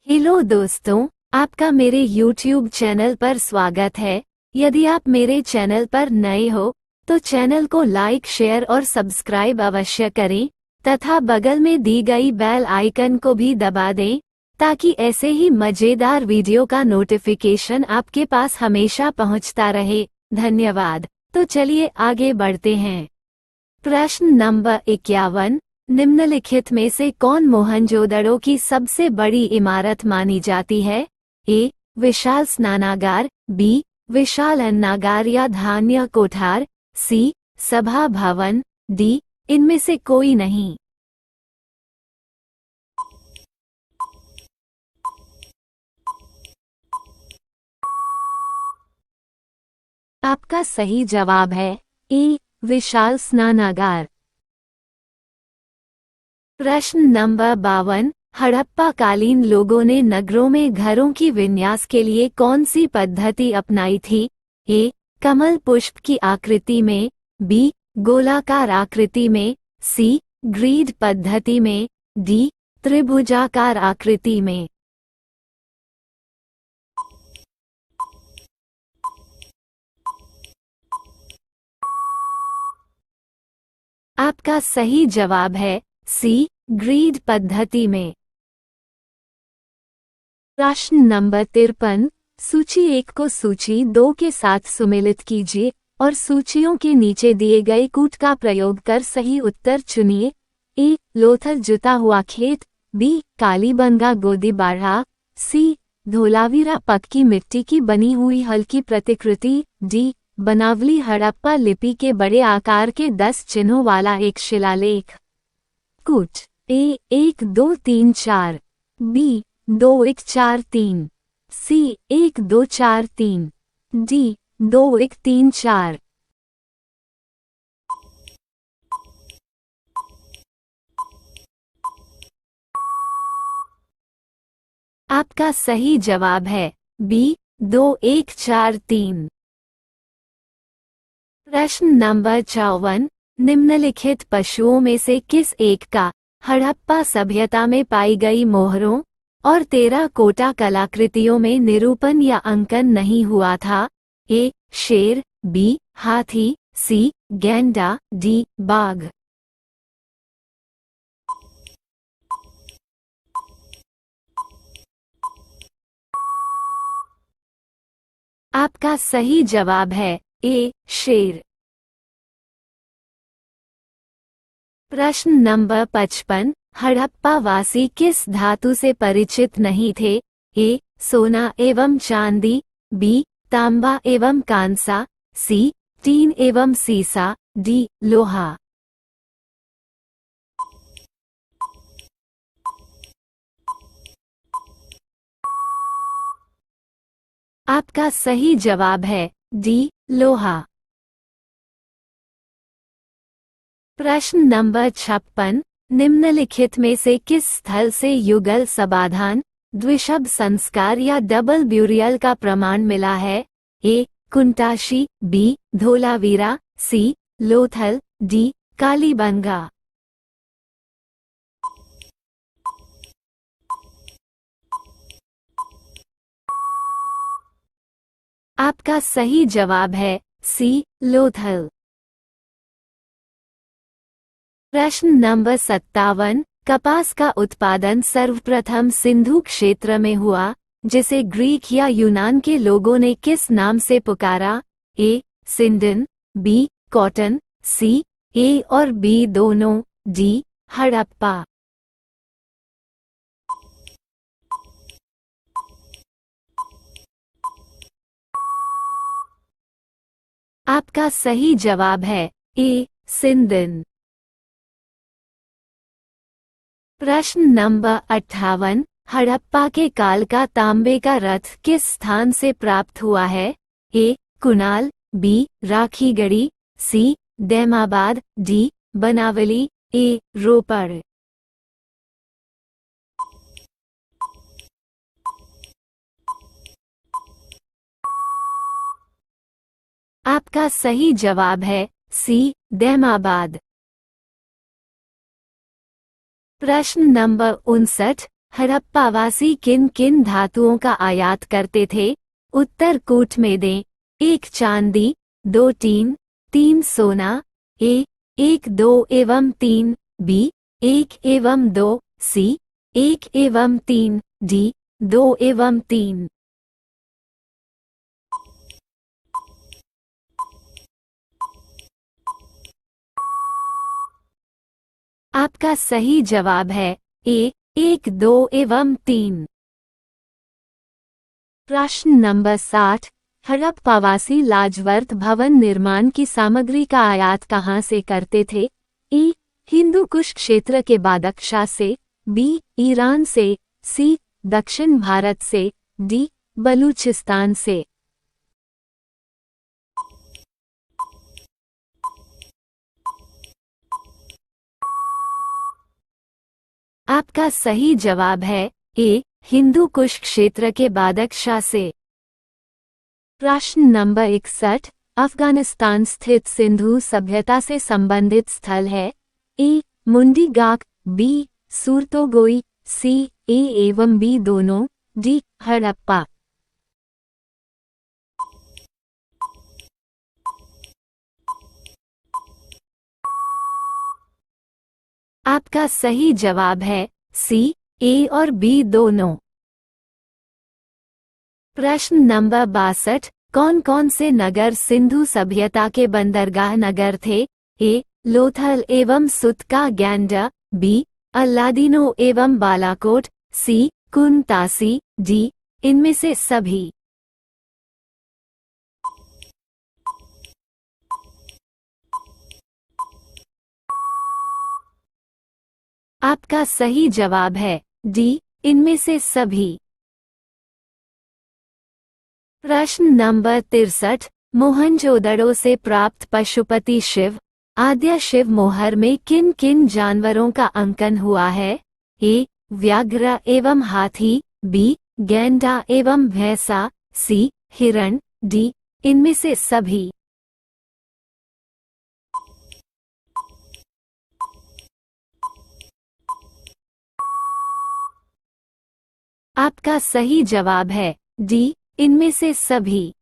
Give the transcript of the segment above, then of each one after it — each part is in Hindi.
हेलो दोस्तों, आपका मेरे YouTube चैनल पर स्वागत है। यदि आप मेरे चैनल पर नए हो तो चैनल को लाइक, शेयर और सब्सक्राइब अवश्य करें तथा बगल में दी गई बेल आइकन को भी दबा दें ताकि ऐसे ही मजेदार वीडियो का नोटिफिकेशन आपके पास हमेशा पहुंचता रहे। धन्यवाद। तो चलिए आगे बढ़ते हैं। प्रश्न नंबर 51। निम्नलिखित में से कौन मोहनजोदड़ो की सबसे बड़ी इमारत मानी जाती है? ए. विशाल स्नानागार, बी. विशाल अन्नागार या धान्य कोठार, सी. सभा भवन, डी. इनमें से कोई नहीं। आपका सही जवाब है ए. विशाल स्नानागार। प्रश्न नंबर 52। हड़प्पा कालीन लोगों ने नगरों में घरों की विन्यास के लिए कौन सी पद्धति अपनाई थी? ए. कमल पुष्प की आकृति में, बी. गोलाकार आकृति में, सी. ग्रीड पद्धति में, डी. त्रिभुजाकार आकृति में। आपका सही जवाब है सी. ग्रीड पद्धति में। प्रश्न नंबर 53। सूची 1 को सूची 2 के साथ सुमेलित कीजिए और सूचियों के नीचे दिए गए कूट का प्रयोग कर सही उत्तर चुनिए। ए. लोथल जुता हुआ खेत, बी. कालीबंगा गोदी बाढ़ा, सी. धोलावीरा पक्की मिट्टी की बनी हुई हल्की प्रतिकृति, डी. बनावली हड़प्पा लिपि के बड़े आकार के 10 चिन्हों वाला एक शिलालेख। कूट ए. 1 2 3 4, बी. 2 1 4 3, सी. 1 2 4 3, डी. 2 1 3 4। आपका सही जवाब है बी. 2 1 4 3। प्रश्न नंबर 54। निम्नलिखित पशुओं में से किस एक का हड़प्पा सभ्यता में पाई गई मोहरों और टेराकोटा कलाकृतियों में निरूपण या अंकन नहीं हुआ था? ए. शेर, बी. हाथी, सी. गैंडा, डी. बाघ। आपका सही जवाब है ए. शेर। प्रश्न नंबर 55। हड़प्पा वासी किस धातु से परिचित नहीं थे? ए. सोना एवं चांदी, बी. तांबा एवं कांसा, सी. टीन एवं सीसा, डी. लोहा। आपका सही जवाब है डी. लोहा। प्रश्न नंबर 56। निम्नलिखित में से किस स्थल से युगल समाधान, द्विशब्द संस्कार या डबल ब्यूरियल का प्रमाण मिला है? ए. कुंटाशी, बी. धोलावीरा, सी. लोथल, डी. कालीबंगा। आपका सही जवाब है सी. लोथल। प्रश्न नंबर 57। कपास का उत्पादन सर्वप्रथम सिंधु क्षेत्र में हुआ, जिसे ग्रीक या यूनान के लोगों ने किस नाम से पुकारा? ए. सिंडन, बी. कॉटन, सी. ए और बी दोनों, डी. हड़प्पा। आपका सही जवाब है ए. सिंदन। प्रश्न नंबर 58। हड़प्पा के काल का तांबे का रथ किस स्थान से प्राप्त हुआ है? ए. कुनाल, बी. राखीगढ़ी, सी. दैमाबाद, डी. बनावली, ए. रोपड़। आपका सही जवाब है सी. दैमाबाद। प्रश्न नंबर 59। हड़प्पावासी किन किन धातुओं का आयात करते थे? उत्तर कूट में दें। 1 चांदी, 2 टीन, 3 सोना। ए 1 2 एवं 3, बी 1 एवं 2, सी 1 एवं 3, डी 2 एवं 3। आपका सही जवाब है ए 1 2 एवं 3। प्रश्न नंबर 60। हड़प्पावासी लाजवर्त भवन निर्माण की सामग्री का आयात कहाँ से करते थे? ई हिंदू कुश क्षेत्र के बादशाह से, बी ईरान से, सी दक्षिण भारत से, डी बलूचिस्तान से। आपका सही जवाब है ए हिंदू कुश क्षेत्र के बादशाह से। प्रश्न नंबर 61। अफगानिस्तान स्थित सिंधु सभ्यता से संबंधित स्थल है? ए मुंडी गाक, बी सूरतोगोई, सी ए एवं बी दोनों, डी हड़प्पा। आपका सही जवाब है सी ए और बी दोनों। प्रश्न नंबर 62। कौन कौन से नगर सिंधु सभ्यता के बंदरगाह नगर थे? ए लोथल एवं सुतका गैंडा, बी अल्लादीनो एवं बालाकोट, सी कुनतासी, डी इनमें से सभी। आपका सही जवाब है डी इनमें से सभी। प्रश्न नंबर 63। मोहनजोदड़ो से प्राप्त पशुपति शिव आद्य शिव मोहर में किन किन जानवरों का अंकन हुआ है? ए व्याघ्र एवं हाथी, बी गैंडा एवं भैंसा, सी हिरण, डी इनमें से सभी। आपका सही जवाब है डी इनमें से सभी।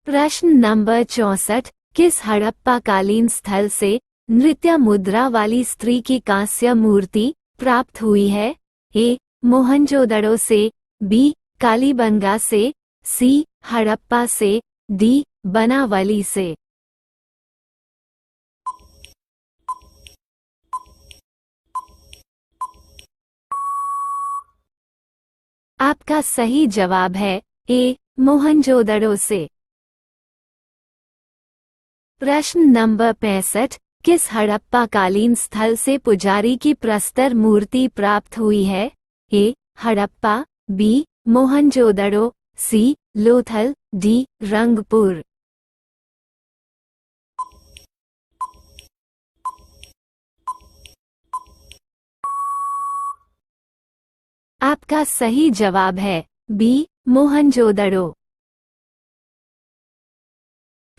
प्रश्न नंबर 64। किस हड़प्पाकालीन स्थल से नृत्य मुद्रा वाली स्त्री की कांस्य मूर्ति प्राप्त हुई है? ए मोहनजोदड़ो से, बी कालीबंगा से, सी हड़प्पा से, डी बनावली से। आपका सही जवाब है ए मोहनजोदड़ो से। प्रश्न नंबर 65। किस हड़प्पाकालीन स्थल से पुजारी की प्रस्तर मूर्ति प्राप्त हुई है? ए हड़प्पा, बी मोहनजोदड़ो, सी लोथल, डी रंगपुर। आपका सही जवाब है बी मोहनजोदड़ो।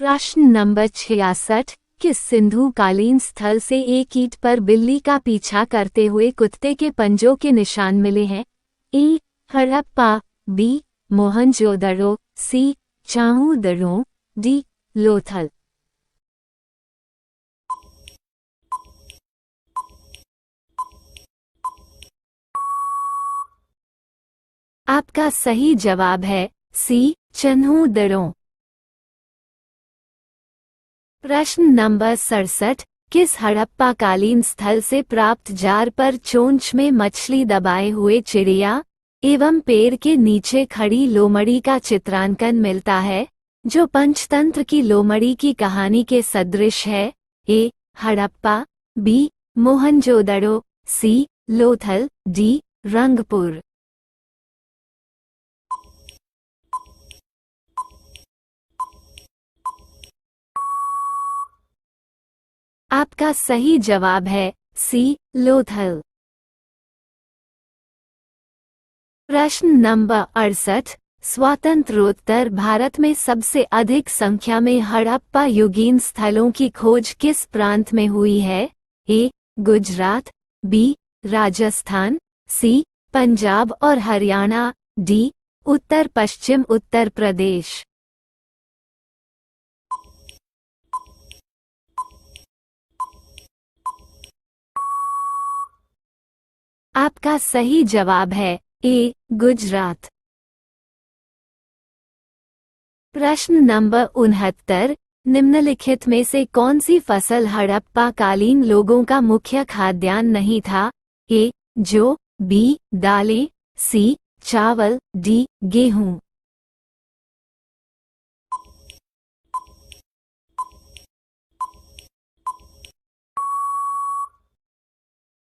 प्रश्न नंबर 66। किस सिंधु कालीन स्थल से एक ईंट पर बिल्ली का पीछा करते हुए कुत्ते के पंजों के निशान मिले हैं? ए हड़प्पा, बी मोहनजोदड़ो, सी चाहूदड़ो, डी लोथल। आपका सही जवाब है सी चन्हूदड़ों। प्रश्न नंबर 67। किस हड़प्पाकालीन स्थल से प्राप्त जार पर चोंच में मछली दबाए हुए चिड़िया एवं पेड़ के नीचे खड़ी लोमड़ी का चित्रांकन मिलता है, जो पंचतंत्र की लोमड़ी की कहानी के सदृश है? ए हड़प्पा, बी मोहनजोदड़ो, सी लोथल, डी रंगपुर। आपका सही जवाब है सी लोथल। प्रश्न नंबर 68। स्वातंत्रोत्तर भारत में सबसे अधिक संख्या में हड़प्पा युगीन स्थलों की खोज किस प्रांत में हुई है? ए गुजरात, बी राजस्थान, सी पंजाब और हरियाणा, डी उत्तर पश्चिम उत्तर प्रदेश। आपका सही जवाब है ए गुजरात। प्रश्न नंबर 69, निम्नलिखित में से कौन सी फसल हड़प्पा कालीन लोगों का मुख्य खाद्यान्न नहीं था? ए जौ, बी दालें, सी चावल, डी गेहूं।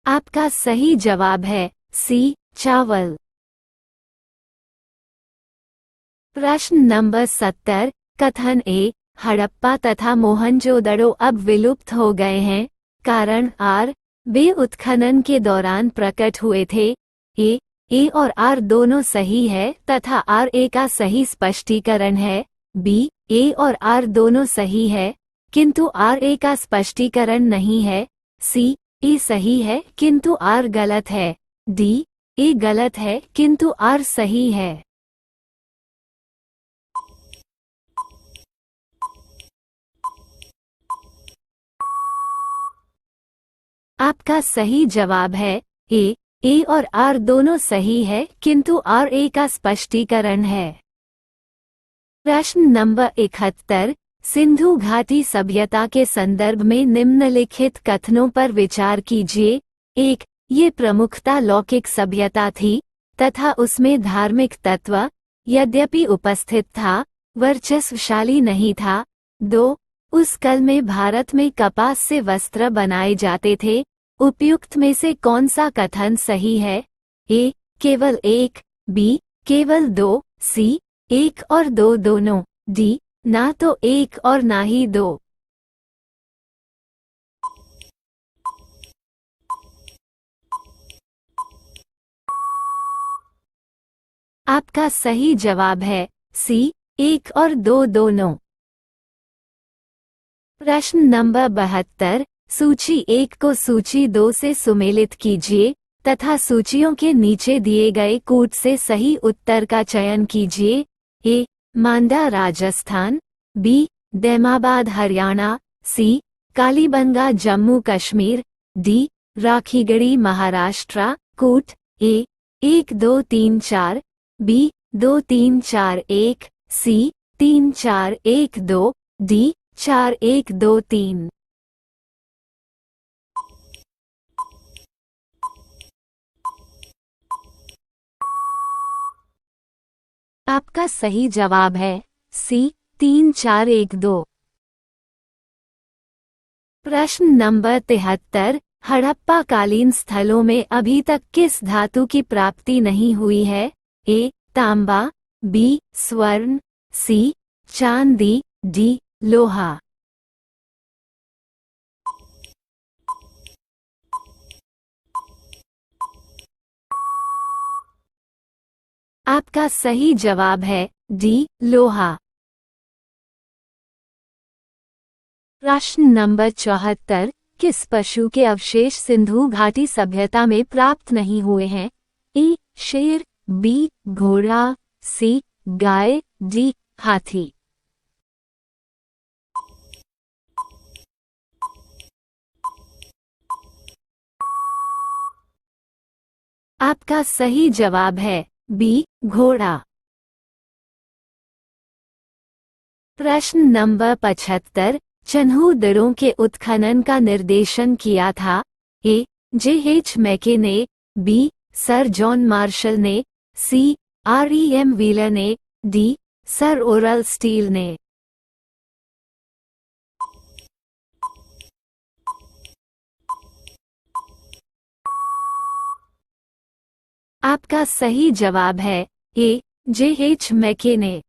आपका सही जवाब है सी चावल। प्रश्न नंबर 70, कथन ए हड़प्पा तथा मोहनजोदड़ो अब विलुप्त हो गए हैं, कारण आर वे उत्खनन के दौरान प्रकट हुए थे। ए और आर दोनों सही है तथा आर ए का सही स्पष्टीकरण है। बी ए और आर दोनों सही है किंतु आर ए का स्पष्टीकरण नहीं है। सी ए सही है किंतु आर गलत है। डी ए गलत है किंतु आर सही है। आपका सही जवाब है ए और आर दोनों सही है किंतु आर ए का स्पष्टीकरण है। प्रश्न नंबर 71, सिंधु घाटी सभ्यता के संदर्भ में निम्नलिखित कथनों पर विचार कीजिए। 1. ये प्रमुखता लौकिक सभ्यता थी तथा उसमें धार्मिक तत्व यद्यपि उपस्थित था वर्चस्वशाली नहीं था। 2. उस काल में भारत में कपास से वस्त्र बनाए जाते थे। उपयुक्त में से कौन सा कथन सही है? ए केवल 1, बी केवल 2, सी 1 और 2 दोनों, डी ना तो 1 और ना ही 2। आपका सही जवाब है सी 1 और 2 दोनों। प्रश्न नंबर 72, सूची 1 को सूची 2 से सुमेलित कीजिए तथा सूचियों के नीचे दिए गए कूट से सही उत्तर का चयन कीजिए। ए मांडा राजस्थान, बी दैमाबाद हरियाणा, सी कालीबंगा जम्मू कश्मीर, डी राखीगढ़ी महाराष्ट्र। कूट ए 1 2 3 4, बी 2 3 4 1, सी 3 4 1 2, डी 4 1 2 3। आपका सही जवाब है सी 3 4 1 2। प्रश्न नंबर 73, हड़प्पा कालीन स्थलों में अभी तक किस धातु की प्राप्ति नहीं हुई है? ए तांबा, बी स्वर्ण, सी चांदी, डी लोहा। आपका सही जवाब है डी लोहा। प्रश्न नंबर 74, किस पशु के अवशेष सिंधु घाटी सभ्यता में प्राप्त नहीं हुए हैं? ए शेर, बी घोड़ा, सी गाय, डी हाथी। आपका सही जवाब है बी घोड़ा। प्रश्न नंबर 75, चन्हू के उत्खनन का निर्देशन किया था? ए J.H. मैके ने, बी सर जॉन मार्शल ने, सी R.E.M. व्हीलर ने, डी सर ओरल स्टील ने। आपका सही जवाब है ए J.H. मैके ने।